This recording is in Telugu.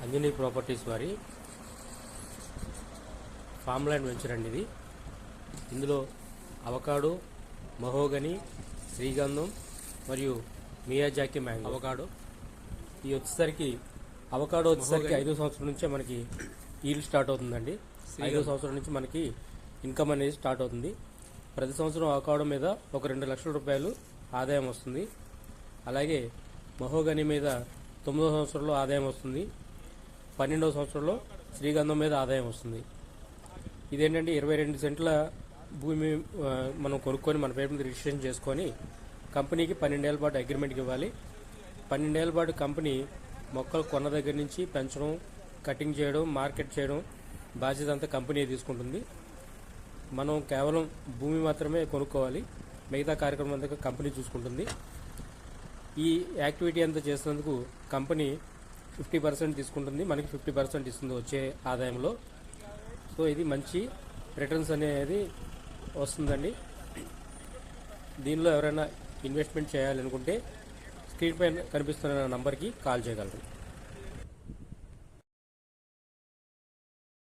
అంజనీ ప్రాపర్టీస్ వారి ఫామ్ ల్యాండ్ వెంచర్ అండి ఇది. ఇందులో అవకాడో, మహోగని, శ్రీగంధం మరియు మియాజాకి మ్యాంగో. అవకాడో వచ్చేసరికి 5వ సంవత్సరం నుంచే మనకి ఈల్డ్ స్టార్ట్ అవుతుందండి. 5వ సంవత్సరం నుంచి మనకి ఇన్కమ్ అనేది స్టార్ట్ అవుతుంది. ప్రతి సంవత్సరం అవకాడో మీద ఒక 2 లక్షల రూపాయలు ఆదాయం వస్తుంది. అలాగే మహోగని మీద 9వ సంవత్సరంలో ఆదాయం వస్తుంది. 12వ సంవత్సరంలో శ్రీగంధం మీద ఆదాయం వస్తుంది. ఇదేంటంటే 22 సెంట్ల భూమి మనం కొనుక్కొని మన పేరు మీద రిజిస్ట్రేషన్ చేసుకొని కంపెనీకి 12 ఏళ్ల పాటు అగ్రిమెంట్కి ఇవ్వాలి. 12 ఏళ్ల పాటు కంపెనీ మొక్కలు కొన్న దగ్గర నుంచి పెంచడం, కటింగ్ చేయడం, మార్కెట్ చేయడం బాధ్యత అంతా కంపెనీ తీసుకుంటుంది. మనం కేవలం భూమి మాత్రమే కొనుక్కోవాలి. మిగతా కార్యక్రమం అంతా కంపెనీ చూసుకుంటుంది. ఈ యాక్టివిటీ అంతా చేసినందుకు కంపెనీ 50% తీసుకుంటుంది, మనకి 50% ఇస్తుంది వచ్చే ఆదాయంలో. సో ఇది మంచి రిటర్న్స్ అనేది వస్తుందండి. దీనిలో ఎవరైనా ఇన్వెస్ట్మెంట్ చేయాలనుకుంటే స్క్రీన్ పైన కనిపిస్తున్న నంబర్కి కాల్ చేయగలరు.